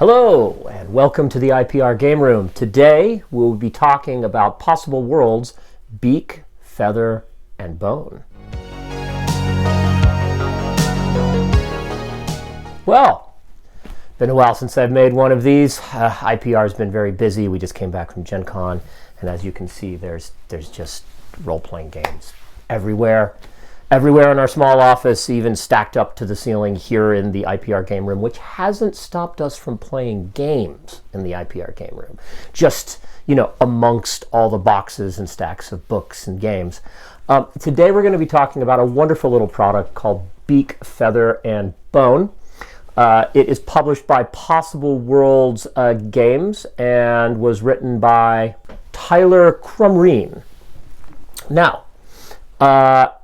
Hello, and welcome to the IPR Game Room. Today, we'll be talking about possible worlds, Beak, Feather, and Bone. Well, been a while since I've made one of these. IPR has been very busy. We just came back from Gen Con, and as you can see, there's just role-playing games everywhere. Everywhere in our small office, even stacked up to the ceiling here in the IPR Game Room, which hasn't stopped us from playing games in the IPR Game Room. Just, amongst all the boxes and stacks of books and games. Today we're going to be talking about a wonderful little product called Beak, Feather, and Bone. It is published by Possible Worlds Games and was written by Tyler Crumreen. Now,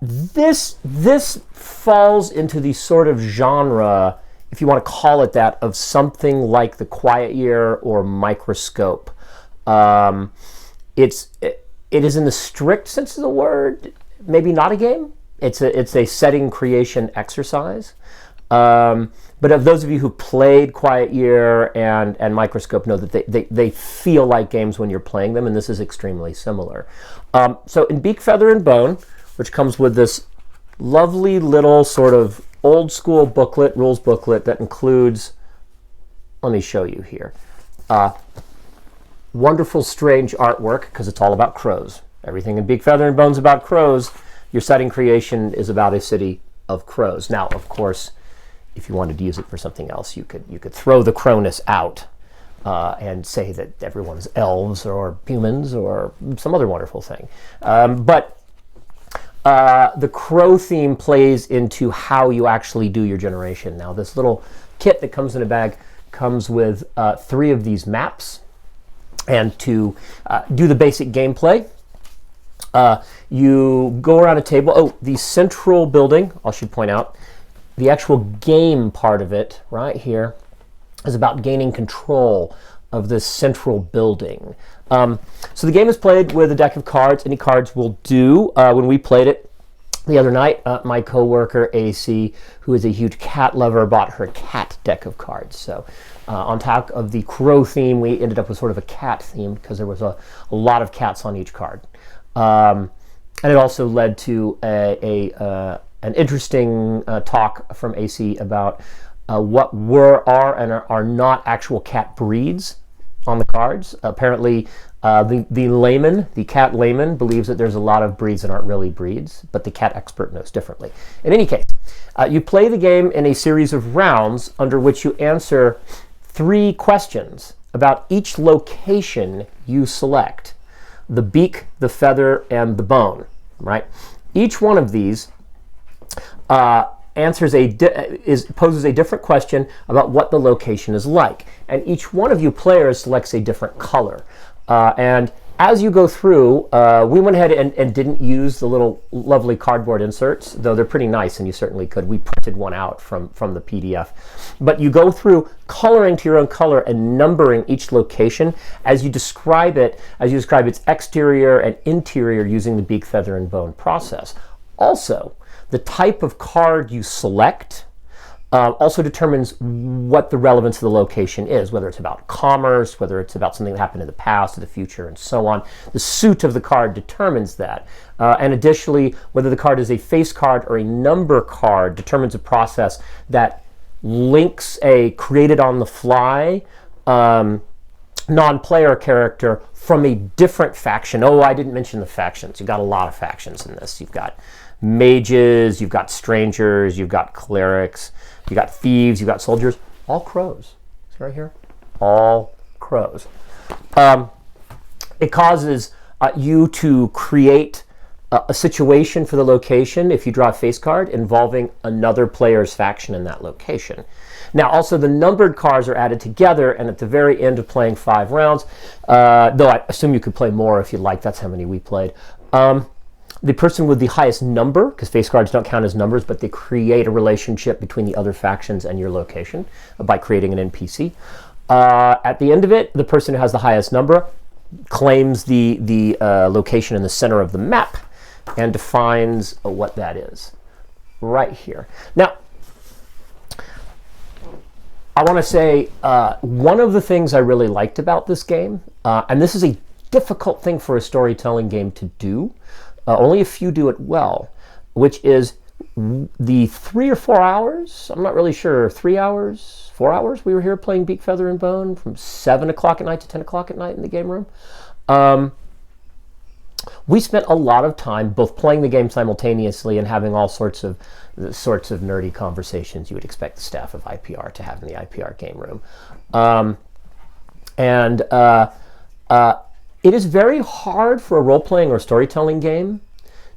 this falls into the sort of genre, if you want to call it that, of something like The Quiet Year or Microscope. It is, in the strict sense of the word, maybe not a game. It's a setting creation exercise. But of those of you who played Quiet Year and Microscope know that they feel like games when you're playing them, and this is extremely similar. So in Beak, Feather, and Bone, which comes with this lovely little sort of old school booklet, rules booklet that includes, let me show you here, wonderful strange artwork, because it's all about crows. Everything in Beak, Feather, and Bone's about crows. Your setting creation is about a city of crows. Now, of course, if you wanted to use it for something else, you could throw the crowness out and say that everyone's elves or humans or some other wonderful thing. But the crow theme plays into how you actually do your generation. Now, this little kit that comes in a bag comes with 3 of these maps. And to do the basic gameplay, you go around a table. Oh, the central building, I should point out, the actual game part of it, right here, is about gaining control of this central building. So the game is played with a deck of cards. Any cards will do. When we played it the other night, my coworker AC, who is a huge cat lover, bought her cat deck of cards. So on top of the crow theme, we ended up with sort of a cat theme because there was a lot of cats on each card. And it also led to an interesting talk from AC about what are and are not actual cat breeds on the cards. Apparently, the cat layman, believes that there's a lot of breeds that aren't really breeds, but the cat expert knows differently. In any case, you play the game in a series of rounds under which you answer 3 questions about each location you select: the beak, the feather, and the bone. Right? Each one of these poses a different question about what the location is like. And each one of you players selects a different color. And as you go through, we went ahead and didn't use the little lovely cardboard inserts, though they're pretty nice, and you certainly could. We printed one out from the PDF. But you go through coloring to your own color and numbering each location as you describe its exterior and interior using the Beak, Feather, and Bone process. Also, the type of card you select also determines what the relevance of the location is, whether it's about commerce, whether it's about something that happened in the past or the future, and so on. The suit of the card determines that. And additionally, whether the card is a face card or a number card determines a process that links a created on the fly non-player character from a different faction. Oh, I didn't mention the factions. You've got a lot of factions in this. You've got mages, you've got strangers, you've got clerics, you've got thieves, you've got soldiers, all crows. See right here? All crows. It causes you to create a situation for the location if you draw a face card involving another player's faction in that location. Now, also the numbered cards are added together, and at the very end of playing 5 rounds, though I assume you could play more if you'd like, that's how many we played, the person with the highest number, because face cards don't count as numbers, but they create a relationship between the other factions and your location by creating an NPC. At the end of it, the person who has the highest number claims the location in the center of the map and defines what that is right here. Now, I want to say one of the things I really liked about this game, and this is a difficult thing for a storytelling game to do, only a few do it well, which is the 3 or 4 hours, I'm not really sure, 3 hours, 4 hours we were here playing Beak, Feather, and Bone from 7 o'clock at night to 10 o'clock at night in the game room. We spent a lot of time both playing the game simultaneously and having all sorts of nerdy conversations you would expect the staff of IPR to have in the IPR game room. It is very hard for a role-playing or storytelling game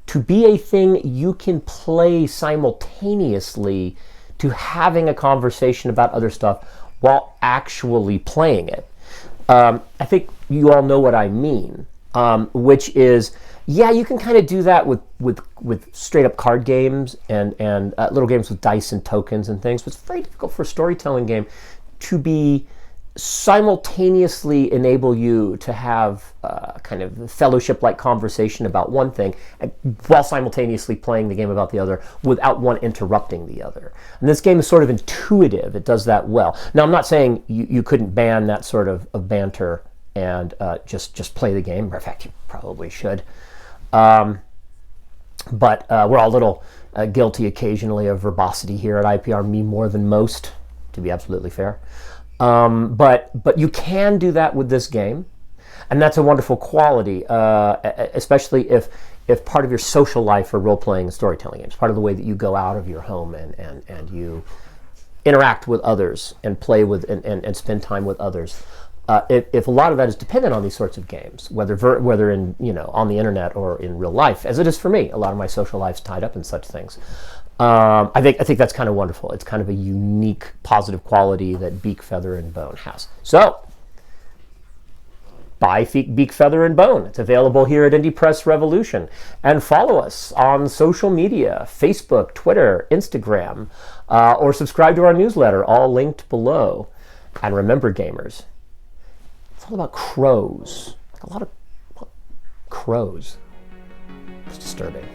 to be a thing you can play simultaneously to having a conversation about other stuff while actually playing it. I think you all know what I mean, which is, yeah, you can kind of do that with straight up card games and little games with dice and tokens and things, but it's very difficult for a storytelling game to be simultaneously enable you to have kind of fellowship-like conversation about one thing while simultaneously playing the game about the other without one interrupting the other. And this game is sort of intuitive. It does that well. Now, I'm not saying you couldn't ban that sort of banter and just play the game. In fact, you probably should. But we're all a little guilty occasionally of verbosity here at IPR, me more than most, to be absolutely fair. But you can do that with this game, and that's a wonderful quality, especially if part of your social life are role-playing and storytelling games, part of the way that you go out of your home and you interact with others and play with and spend time with others. If a lot of that is dependent on these sorts of games, whether in on the internet or in real life, as it is for me, a lot of my social life's tied up in such things. I think that's kind of wonderful. It's kind of a unique positive quality that Beak, Feather, and Bone has. So, buy Beak, Feather, and Bone. It's available here at Indie Press Revolution. And follow us on social media, Facebook, Twitter, Instagram, or subscribe to our newsletter, all linked below. And remember, gamers, it's all about crows. A lot of crows. It's disturbing.